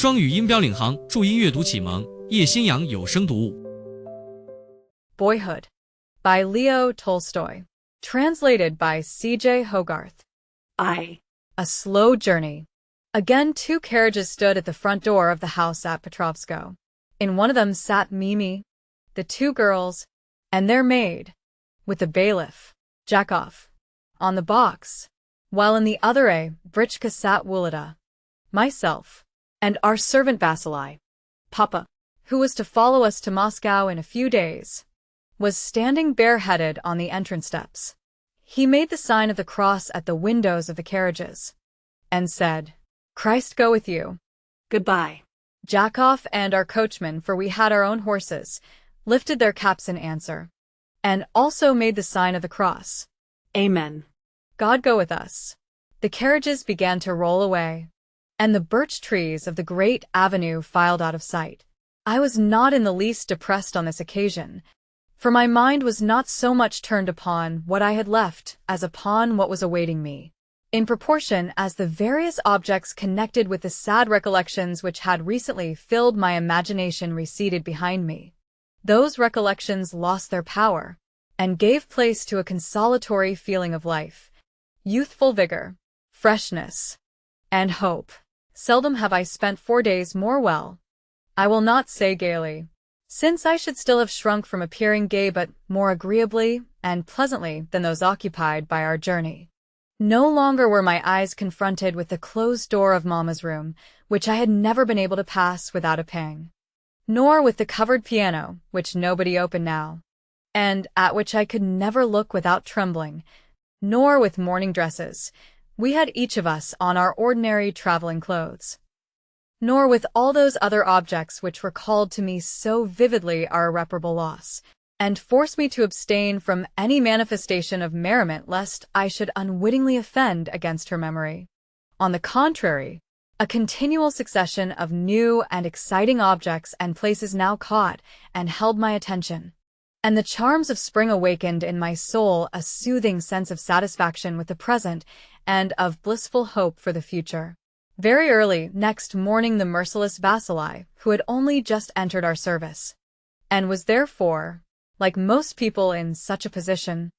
双语音标领航，注音阅读启蒙，叶兴阳有声读物。Boyhood by Leo Tolstoy. Translated by C.J. Hogarth. A slow journey. Again 2 carriages stood at the front door of the house at Petrovsko. In one of them sat Mimi, the 2 girls, and their maid, with the bailiff, Jakov, on the box, while in the other a britchka sat Wulida, myself, and our servant Vasily. Papa, who was to follow us to Moscow in a few days, was standing bareheaded on the entrance steps. He made the sign of the cross at the windows of the carriages, and said, "Christ go with you. Goodbye." Jakov and our coachman, for we had our own horses, lifted their caps in answer, and also made the sign of the cross. Amen. God go with us. The carriages began to roll away, and the birch trees of the great avenue filed out of sight. I was not in the least depressed on this occasion, for my mind was not so much turned upon what I had left as upon what was awaiting me, in proportion as the various objects connected with the sad recollections which had recently filled my imagination receded behind me. Those recollections lost their power, and gave place to a consolatory feeling of life, youthful vigor, freshness, and hope. Seldom have I spent 4 days more well, I will not say gaily, since I should still have shrunk from appearing gay, but more agreeably and pleasantly than those occupied by our journey. No longer were my eyes confronted with the closed door of Mamma's room, which I had never been able to pass without a pang, nor with the covered piano, which nobody opened now, and at which I could never look without trembling, nor with morning dresses, we had each of us on our ordinary traveling clothes, nor with all those other objects which recalled to me so vividly our irreparable loss, and forced me to abstain from any manifestation of merriment lest I should unwittingly offend against her memory. On the contrary, a continual succession of new and exciting objects and places now caught and held my attention, and the charms of spring awakened in my soul a soothing sense of satisfaction with the present and of blissful hope for the future. Very early next morning the merciless Vasily, who had only just entered our service, and was therefore, like most people in such a position,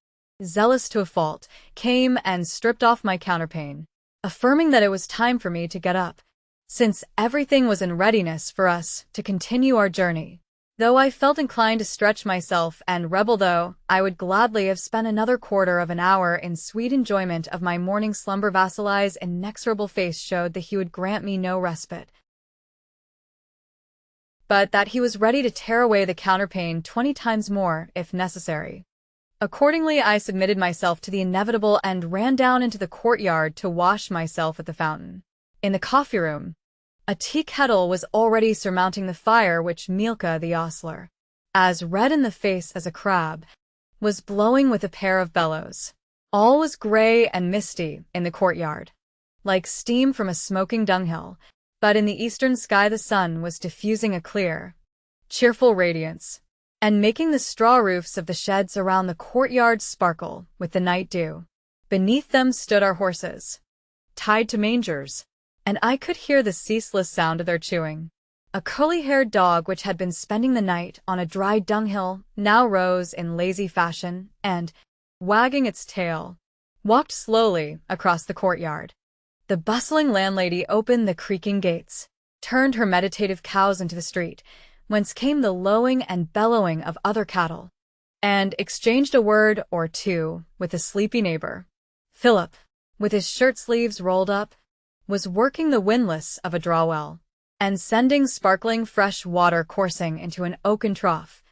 zealous to a fault, came and stripped off my counterpane, affirming that it was time for me to get up, since everything was in readiness for us to continue our journey. Though I felt inclined to stretch myself and rebel, though I would gladly have spent another quarter of an hour in sweet enjoyment of my morning slumber, Vasily's inexorable face showed that he would grant me no respite, but that he was ready to tear away the counterpane 20 times more, if necessary. Accordingly, I submitted myself to the inevitable and ran down into the courtyard to wash myself at the fountain. In the coffee-room, a tea kettle was already surmounting the fire which Milka the ostler, as red in the face as a crab, was blowing with a pair of bellows. All was grey and misty in the courtyard, like steam from a smoking dunghill, but in the eastern sky the sun was diffusing a clear, cheerful radiance, and making the straw roofs of the sheds around the courtyard sparkle with the night dew. Beneath them stood our horses, tied to mangers, and I could hear the ceaseless sound of their chewing. A curly-haired dog which had been spending the night on a dry dunghill now rose in lazy fashion and, wagging its tail, walked slowly across the courtyard. The bustling landlady opened the creaking gates, turned her meditative cows into the street, whence came the lowing and bellowing of other cattle, and exchanged a word or two with a sleepy neighbor. Philip, with his shirt-sleeves rolled up, was working the windlass of a draw-well, and sending sparkling fresh water coursing into an oaken trough,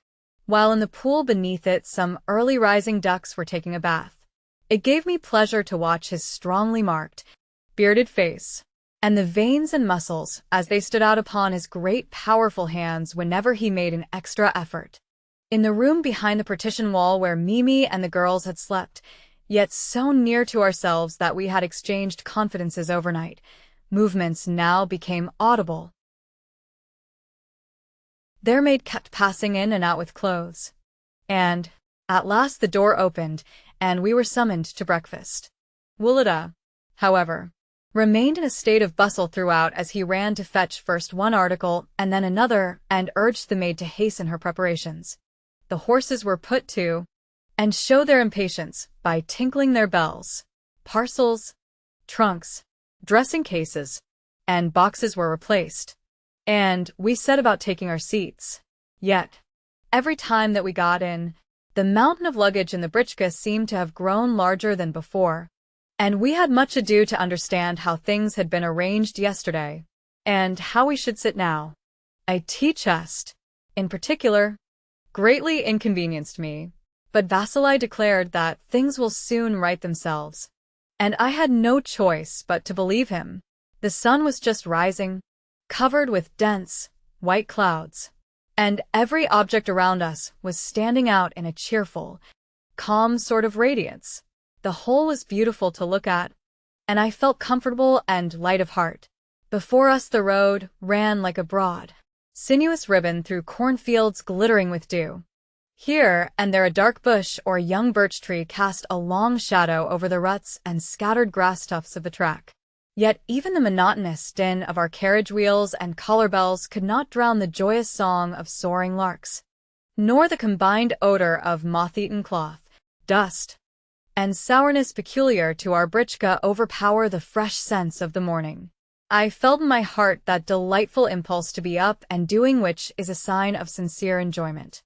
while in the pool beneath it some early-rising ducks were taking a bath. It gave me pleasure to watch his strongly marked, bearded face, and the veins and muscles as they stood out upon his great powerful hands whenever he made an extra effort. In the room behind the partition wall where Mimi and the girls had slept, yet so near to ourselves that we had exchanged confidences overnight, movements now became audible. Their maid kept passing in and out with clothes, and, at last the door opened, and we were summoned to breakfast. Wulida, however, remained in a state of bustle throughout as he ran to fetch first one article and then another and urged the maid to hasten her preparations. The horses were put to, and show their impatience by tinkling their bells. Parcels, trunks, dressing cases, and boxes were replaced, and we set about taking our seats. Yet, every time that we got in, the mountain of luggage in the britchka seemed to have grown larger than before, and we had much ado to understand how things had been arranged yesterday, and how we should sit now. A tea chest, in particular, greatly inconvenienced me, but Vasily declared that things will soon right themselves, and I had no choice but to believe him. The sun was just rising, covered with dense, white clouds, and every object around us was standing out in a cheerful, calm sort of radiance. The whole was beautiful to look at, and I felt comfortable and light of heart. Before us the road ran like a broad, sinuous ribbon through cornfields glittering with dew. Here and there a dark bush or young birch tree cast a long shadow over the ruts and scattered grass tufts of the track. Yet even the monotonous din of our carriage wheels and collar bells could not drown the joyous song of soaring larks, nor the combined odor of moth-eaten cloth, dust, and sourness peculiar to our britchka overpower the fresh scents of the morning. I felt in my heart that delightful impulse to be up and doing which is a sign of sincere enjoyment.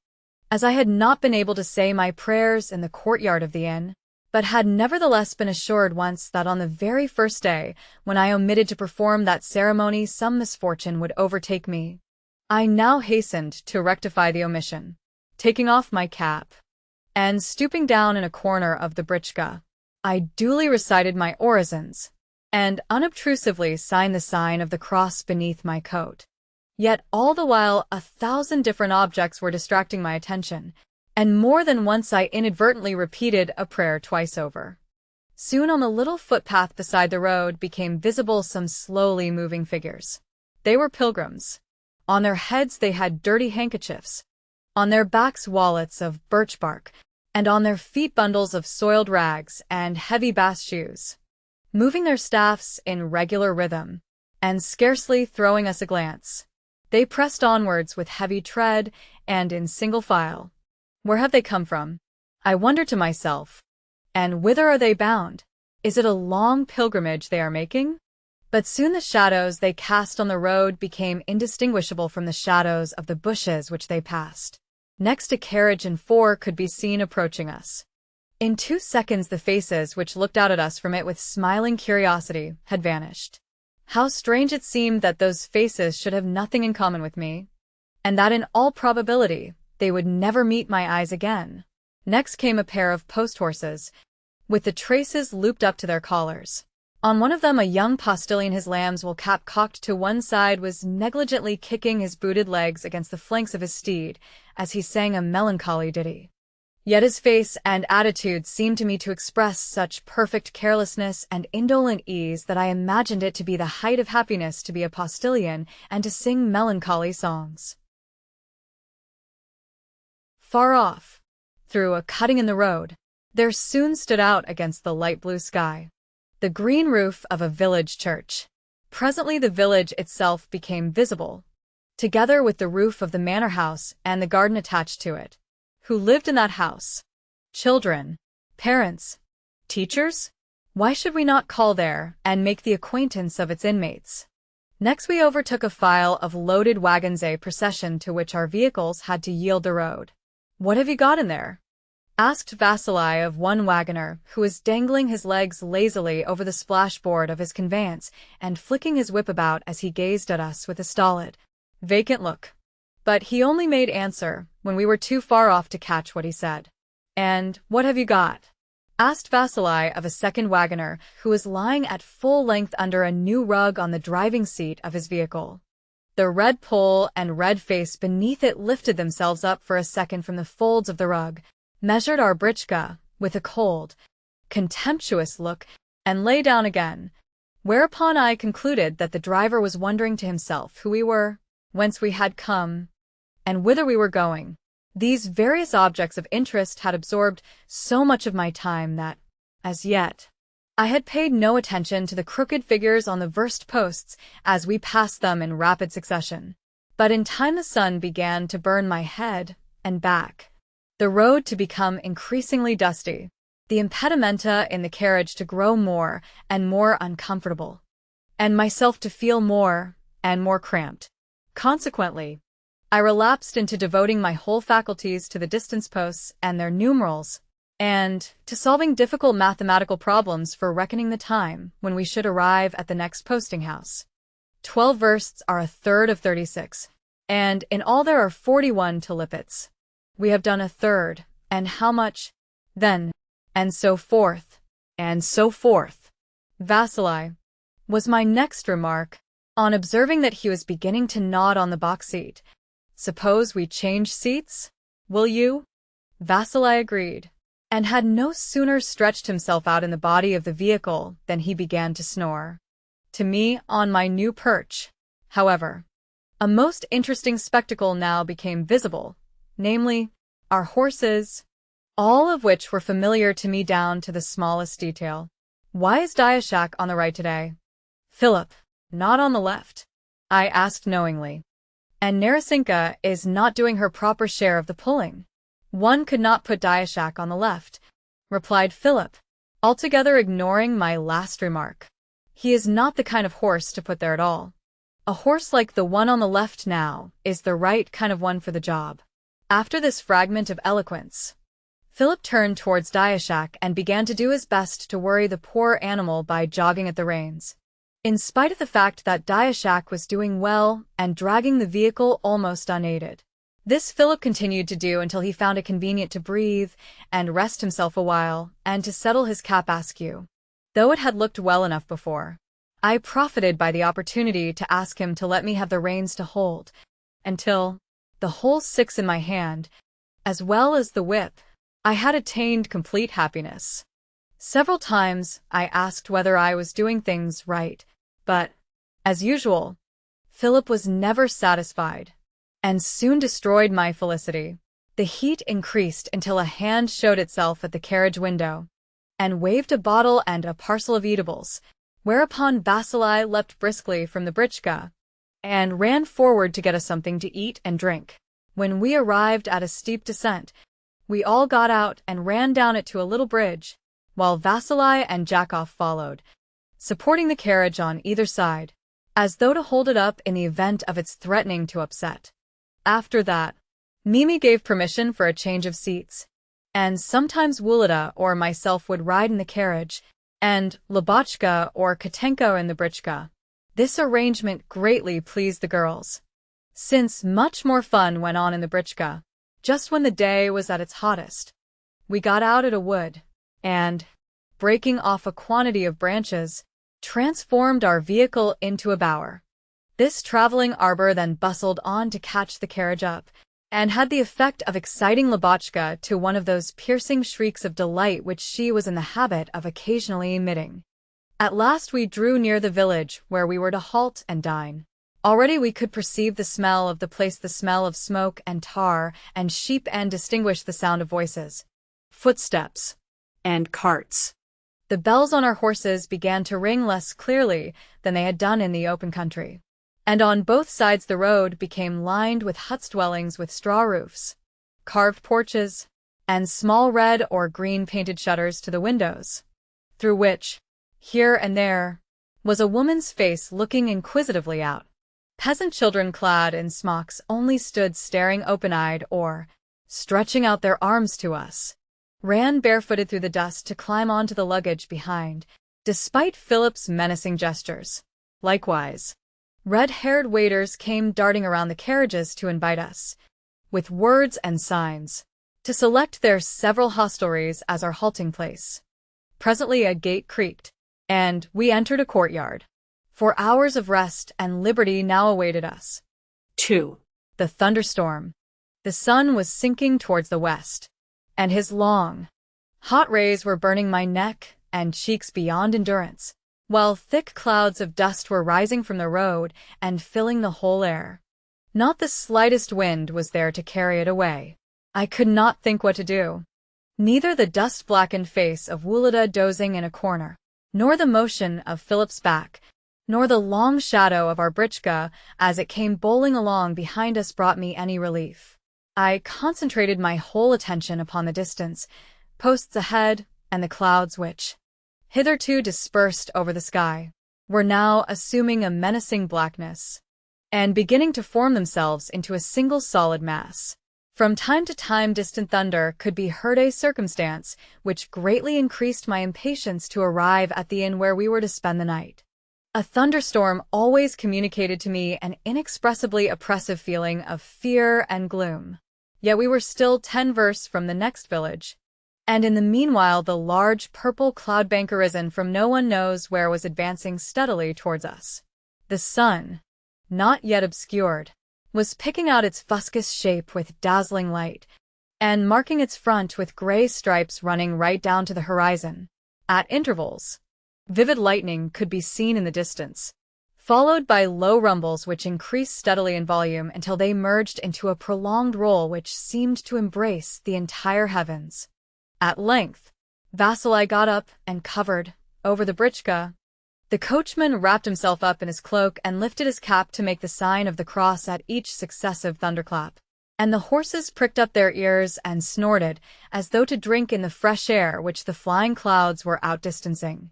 As I had not been able to say my prayers in the courtyard of the inn, but had nevertheless been assured once that on the very first day, when I omitted to perform that ceremony, some misfortune would overtake me, I now hastened to rectify the omission. Taking off my cap, and stooping down in a corner of the britchka, I duly recited my orisons, and unobtrusively signed the sign of the cross beneath my coat. Yet all the while 1,000 different objects were distracting my attention, and more than once I inadvertently repeated a prayer twice over. Soon on the little footpath beside the road became visible some slowly moving figures. They were pilgrims. On their heads they had dirty handkerchiefs, on their backs wallets of birch bark, and on their feet bundles of soiled rags and heavy bast shoes. Moving their staffs in regular rhythm, and scarcely throwing us a glance, they pressed onwards with heavy tread and in single file. Where have they come from? I wonder to myself. And whither are they bound? Is it a long pilgrimage they are making? But soon the shadows they cast on the road became indistinguishable from the shadows of the bushes which they passed. Next a carriage and 4 could be seen approaching us. In 2 seconds the faces which looked out at us from it with smiling curiosity had vanished. How strange it seemed that those faces should have nothing in common with me, and that in all probability they would never meet my eyes again. Next came a pair of post-horses, with the traces looped up to their collars. On one of them a young postilion, his lamb's wool cap cocked to one side, was negligently kicking his booted legs against the flanks of his steed as he sang a melancholy ditty. Yet his face and attitude seemed to me to express such perfect carelessness and indolent ease that I imagined it to be the height of happiness to be a postilion and to sing melancholy songs. Far off, through a cutting in the road, there soon stood out against the light blue sky the green roof of a village church. Presently the village itself became visible, together with the roof of the manor house and the garden attached to it. Who lived in that house? Children, parents, teachers? Why should we not call there and make the acquaintance of its inmates? Next we overtook a file of loaded wagons, a procession to which our vehicles had to yield the road. "What have you got in there?" asked Vasily of one wagoner, who was dangling his legs lazily over the splashboard of his conveyance and flicking his whip about as he gazed at us with a stolid, vacant look. But he only made answer when we were too far off to catch what he said. "And what have you got?" asked Vasily of a second wagoner, who was lying at full length under a new rug on the driving seat of his vehicle. The red poll and red face beneath it lifted themselves up for a second from the folds of the rug, measured our britchka with a cold, contemptuous look, and lay down again, whereupon I concluded that the driver was wondering to himself who we were, whence we had come, and whither we were going. These various objects of interest had absorbed so much of my time that, as yet, I had paid no attention to the crooked figures on the verst posts as we passed them in rapid succession. But in time the sun began to burn my head and back, the road to become increasingly dusty, the impedimenta in the carriage to grow more and more uncomfortable, and myself to feel more and more cramped. Consequently, I relapsed into devoting my whole faculties to the distance posts and their numerals, and to solving difficult mathematical problems for reckoning the time when we should arrive at the next posting house. 12 versts are 1/3 of 36, and in all there are 41 to Lippitz. We have done 1/3, and how much, then? And so forth, and so forth. Vasili, was my next remark, on observing that he was beginning to nod on the box seat. Suppose we change seats? Will you? Vasili agreed, and had no sooner stretched himself out in the body of the vehicle than he began to snore. To me, on my new perch, however, a most interesting spectacle now became visible, namely, our horses, all of which were familiar to me down to the smallest detail. Why is Diashak on the right today? Philip, not on the left? I asked knowingly. And Narasinka is not doing her proper share of the pulling. One could not put Diashak on the left, replied Philip, altogether ignoring my last remark. He is not the kind of horse to put there at all. A horse like the one on the left now is the right kind of one for the job. After this fragment of eloquence, Philip turned towards Diashak and began to do his best to worry the poor animal by jogging at the reins. In spite of the fact that Diashak was doing well and dragging the vehicle almost unaided. This Philip continued to do until he found it convenient to breathe and rest himself a while and to settle his cap askew. Though it had looked well enough before, I profited by the opportunity to ask him to let me have the reins to hold, until, the whole 6 in my hand, as well as the whip, I had attained complete happiness. Several times I asked whether I was doing things right, but, as usual, Philip was never satisfied, and soon destroyed my felicity. The heat increased until a hand showed itself at the carriage window, and waved a bottle and a parcel of eatables, whereupon Vasili leapt briskly from the britchka, and ran forward to get us something to eat and drink. When we arrived at a steep descent, we all got out and ran down it to a little bridge, while Vasili and Jakov followed, supporting the carriage on either side, as though to hold it up in the event of its threatening to upset. After that, Mimi gave permission for a change of seats, and sometimes Wulida or myself would ride in the carriage, and Lubotchka or Katenko in the britchka. This arrangement greatly pleased the girls, since much more fun went on in the britchka. Just when the day was at its hottest, we got out at a wood, and, breaking off a quantity of branches, transformed our vehicle into a bower. This traveling arbor then bustled on to catch the carriage up, and had the effect of exciting Lubotchka to one of those piercing shrieks of delight which she was in the habit of occasionally emitting. At last we drew near the village where we were to halt and dine. Already we could perceive the smell of the place, the smell of smoke and tar and sheep, and distinguish the sound of voices, footsteps, and carts. The bells on our horses began to ring less clearly than they had done in the open country, and on both sides the road became lined with huts, dwellings with straw roofs, carved porches, and small red or green painted shutters to the windows, through which, here and there, was a woman's face looking inquisitively out. Peasant children clad in smocks only stood staring open-eyed or, stretching out their arms to us, ran barefooted through the dust to climb onto the luggage behind, despite Philip's menacing gestures. Likewise, red-haired waiters came darting around the carriages to invite us, with words and signs, to select their several hostelries as our halting place. Presently a gate creaked, and we entered a courtyard. 4 hours of rest and liberty now awaited us. 2. The thunderstorm. The sun was sinking towards the west, and his long, hot rays were burning my neck and cheeks beyond endurance, while thick clouds of dust were rising from the road and filling the whole air. Not the slightest wind was there to carry it away. I could not think what to do. Neither the dust-blackened face of Wulida dozing in a corner, nor the motion of Philip's back, nor the long shadow of our britchka as it came bowling along behind us brought me any relief. I concentrated my whole attention upon the distance, posts ahead, and the clouds which, hitherto dispersed over the sky, were now assuming a menacing blackness, and beginning to form themselves into a single solid mass. From time to time distant thunder could be heard, a circumstance which greatly increased my impatience to arrive at the inn where we were to spend the night. A thunderstorm always communicated to me an inexpressibly oppressive feeling of fear and gloom. Yet we were still 10 versts from the next village, and in the meanwhile the large purple cloud bank arisen from no one knows where was advancing steadily towards us. The sun, not yet obscured, was picking out its fuscous shape with dazzling light, and marking its front with gray stripes running right down to the horizon. At intervals, vivid lightning could be seen in the distance, followed by low rumbles which increased steadily in volume until they merged into a prolonged roll which seemed to embrace the entire heavens. At length, Vasily got up and covered over the britchka. The coachman wrapped himself up in his cloak and lifted his cap to make the sign of the cross at each successive thunderclap, and the horses pricked up their ears and snorted as though to drink in the fresh air which the flying clouds were outdistancing.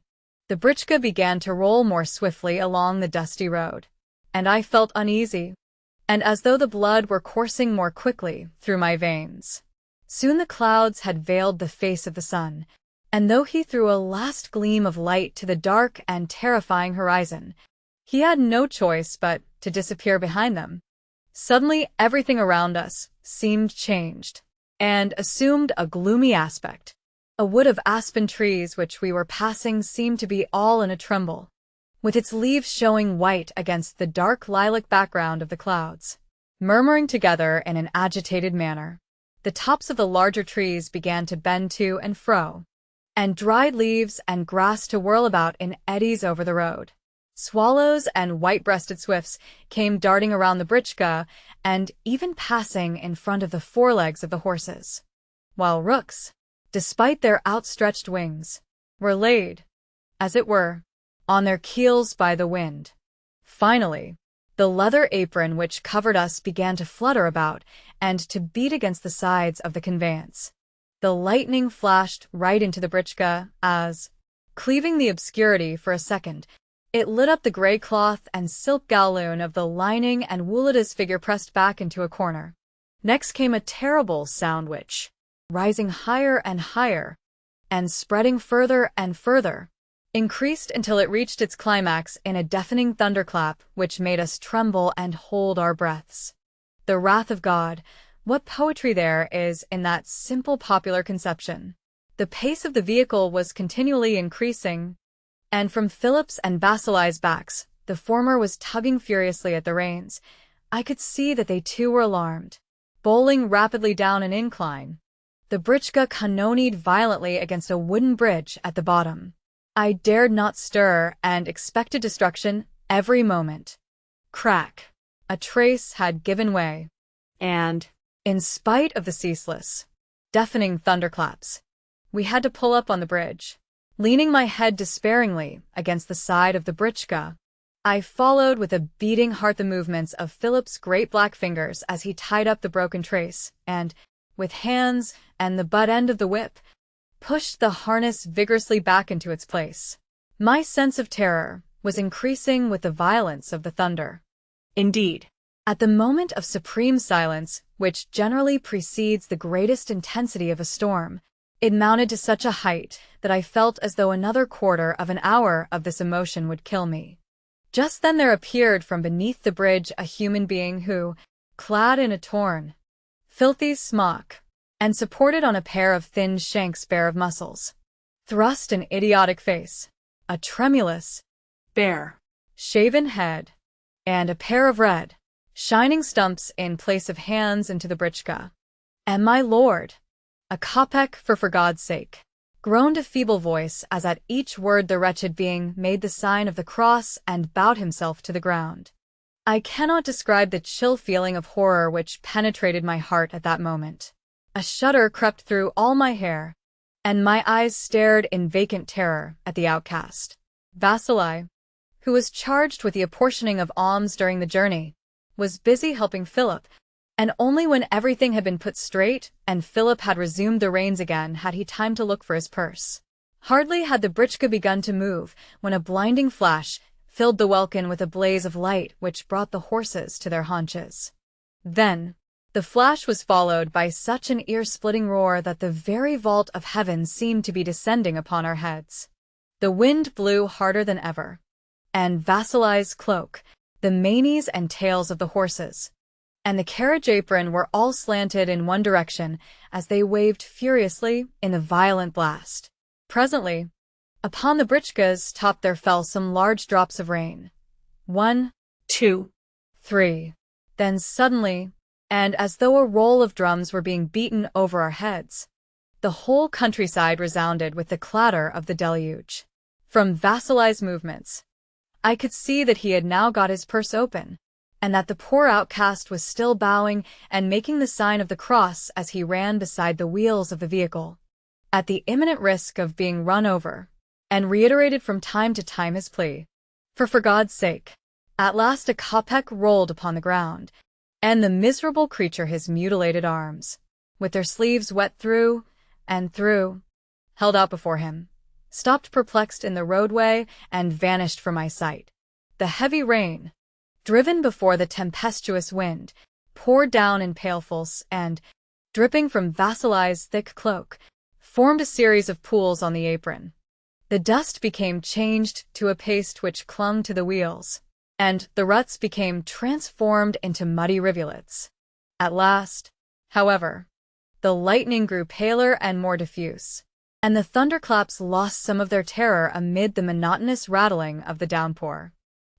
The britchka began to roll more swiftly along the dusty road, and I felt uneasy, and as though the blood were coursing more quickly through my veins. Soon the clouds had veiled the face of the sun, and though he threw a last gleam of light to the dark and terrifying horizon, he had no choice but to disappear behind them. Suddenly everything around us seemed changed, and assumed a gloomy aspect. A wood of aspen trees which we were passing seemed to be all in a tremble, with its leaves showing white against the dark lilac background of the clouds. Murmuring together in an agitated manner, the tops of the larger trees began to bend to and fro, and dried leaves and grass to whirl about in eddies over the road. Swallows and white-breasted swifts came darting around the britchka and even passing in front of the forelegs of the horses, while rooks, despite their outstretched wings, were laid, as it were, on their keels by the wind. Finally, the leather apron which covered us began to flutter about and to beat against the sides of the conveyance. The lightning flashed right into the britchka as, cleaving the obscurity for a second, it lit up the gray cloth and silk galloon of the lining and Wulada's figure pressed back into a corner. Next came a terrible sound which, rising higher and higher, and spreading further and further, increased until it reached its climax in a deafening thunderclap which made us tremble and hold our breaths. The wrath of God, what poetry there is in that simple popular conception! The pace of the vehicle was continually increasing, and from Philip's and Vasily's backs, the former was tugging furiously at the reins. I could see that they too were alarmed, bowling rapidly down an incline. The britchka cannoned violently against a wooden bridge at the bottom. I dared not stir and expected destruction every moment. Crack! A trace had given way, and, in spite of the ceaseless, deafening thunderclaps, we had to pull up on the bridge. Leaning my head despairingly against the side of the britchka, I followed with a beating heart the movements of Philip's great black fingers as he tied up the broken trace, and, with hands and the butt end of the whip, pushed the harness vigorously back into its place. My sense of terror was increasing with the violence of the thunder. Indeed, at the moment of supreme silence, which generally precedes the greatest intensity of a storm, it mounted to such a height that I felt as though another quarter of an hour of this emotion would kill me. Just then there appeared from beneath the bridge a human being who, clad in a torn, filthy smock, and supported on a pair of thin shanks bare of muscles, thrust an idiotic face, a tremulous, bare, shaven head, and a pair of red, shining stumps in place of hands into the britchka. And my lord, a kopeck for God's sake, groaned a feeble voice as at each word the wretched being made the sign of the cross and bowed himself to the ground. I cannot describe the chill feeling of horror which penetrated my heart at that moment. A shudder crept through all my hair, and my eyes stared in vacant terror at the outcast. Vasily, who was charged with the apportioning of alms during the journey, was busy helping Philip, and only when everything had been put straight and Philip had resumed the reins again had he time to look for his purse. Hardly had the britchka begun to move when a blinding flash filled the welkin with a blaze of light which brought the horses to their haunches. Then, the flash was followed by such an ear-splitting roar that the very vault of heaven seemed to be descending upon our heads. The wind blew harder than ever, and Vasily's cloak, the manes and tails of the horses, and the carriage apron were all slanted in one direction as they waved furiously in the violent blast. Presently, upon the britchka's top there fell some large drops of rain. 1, 2, 3. Then suddenly, and as though a roll of drums were being beaten over our heads, the whole countryside resounded with the clatter of the deluge. From Vasily's movements, I could see that he had now got his purse open, and that the poor outcast was still bowing and making the sign of the cross as he ran beside the wheels of the vehicle, at the imminent risk of being run over, and reiterated from time to time his plea, for God's sake. At last a kopeck rolled upon the ground, and the miserable creature, his mutilated arms, with their sleeves wet through and through, held out before him, stopped perplexed in the roadway and vanished from my sight. The heavy rain, driven before the tempestuous wind, poured down in pailfuls and, dripping from Vasily's thick cloak, formed a series of pools on the apron. The dust became changed to a paste which clung to the wheels, and the ruts became transformed into muddy rivulets. At last, however, the lightning grew paler and more diffuse, and the thunderclaps lost some of their terror amid the monotonous rattling of the downpour.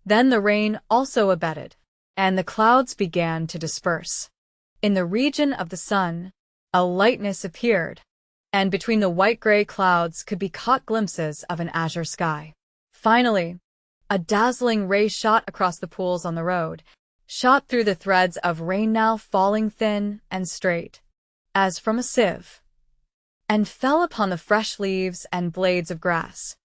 Then the rain also abated, and the clouds began to disperse. In the region of the sun, a lightness appeared, and between the white-gray clouds could be caught glimpses of an azure sky. Finally, a dazzling ray shot across the pools on the road, shot through the threads of rain now falling thin and straight, as from a sieve, and fell upon the fresh leaves and blades of grass.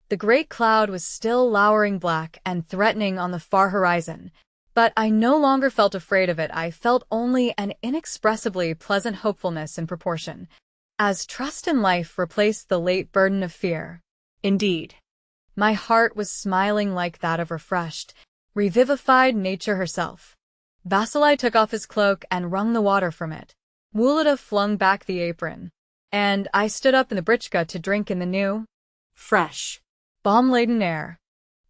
The great cloud was still lowering black and threatening on the far horizon, but I no longer felt afraid of it. I felt only an inexpressibly pleasant hopefulness in proportion, as trust in life replaced the late burden of fear. Indeed, my heart was smiling like that of refreshed, revivified nature herself. Vasily took off his cloak and wrung the water from it. Wulada flung back the apron, and I stood up in the britchka to drink in the new, fresh, balm-laden air.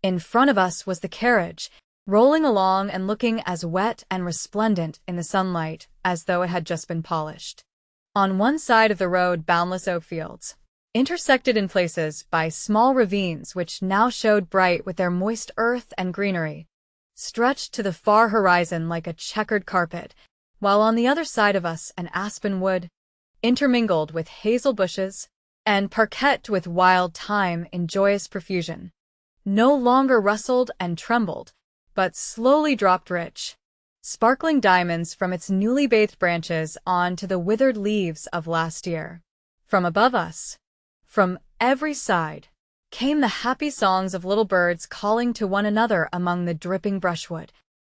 In front of us was the carriage, rolling along and looking as wet and resplendent in the sunlight as though it had just been polished. On one side of the road, boundless oak fields, intersected in places by small ravines which now showed bright with their moist earth and greenery, stretched to the far horizon like a checkered carpet, while on the other side of us an aspen wood, intermingled with hazel bushes, and parquet with wild thyme in joyous profusion, no longer rustled and trembled, but slowly dropped rich, sparkling diamonds from its newly bathed branches on to the withered leaves of last year. From above us, from every side, came the happy songs of little birds calling to one another among the dripping brushwood,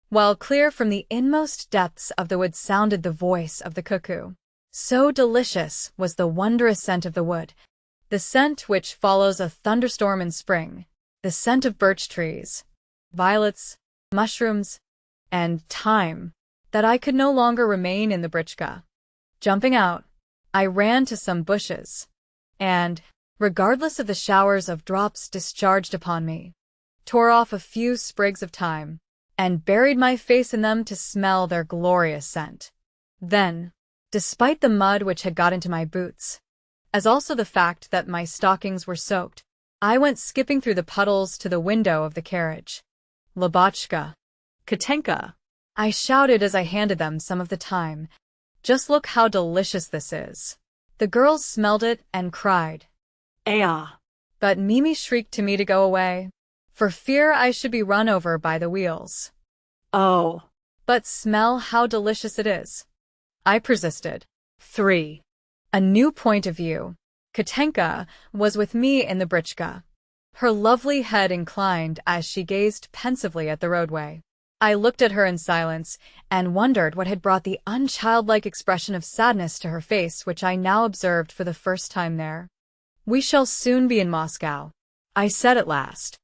while clear from the inmost depths of the wood sounded the voice of the cuckoo. So delicious was the wondrous scent of the wood, the scent which follows a thunderstorm in spring, the scent of birch trees, violets, mushrooms, and thyme, that I could no longer remain in the britchka. Jumping out, I ran to some bushes, and, regardless of the showers of drops discharged upon me, tore off a few sprigs of thyme, and buried my face in them to smell their glorious scent. Then, despite the mud which had got into my boots, as also the fact that my stockings were soaked, I went skipping through the puddles to the window of the carriage. "Labachka, Katenka," I shouted as I handed them some of the thyme. "Just look how delicious this is." The girls smelled it and cried, "Aya!" But Mimi shrieked to me to go away, for fear I should be run over by the wheels. "Oh, but smell how delicious it is," I persisted. 3. A new point of view. Katenka was with me in the britchka, her lovely head inclined as she gazed pensively at the roadway. I looked at her in silence and wondered what had brought the unchildlike expression of sadness to her face which I now observed for the first time there. "We shall soon be in Moscow," I said at last.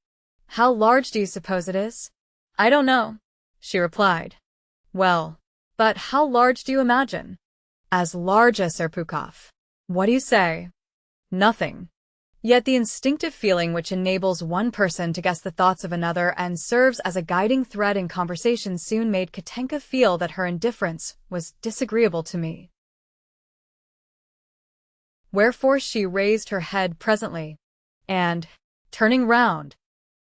"How large do you suppose it is?" "I don't know," she replied. "Well, but how large do you imagine?" "As large as Serpukhov." "What do you say?" "Nothing." Yet the instinctive feeling which enables one person to guess the thoughts of another and serves as a guiding thread in conversation soon made Katenka feel that her indifference was disagreeable to me. Wherefore she raised her head presently, and, turning round,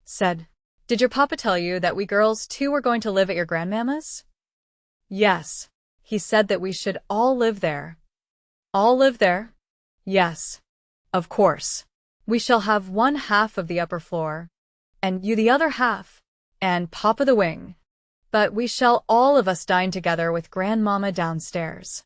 said, "Did your papa tell you that we girls too were going to live at your grandmamma's?" "Yes. He said that we should all live there." "All live there?" "Yes. Of course. We shall have one half of the upper floor, and you the other half, and Papa the wing. But we shall all of us dine together with Grandmamma downstairs."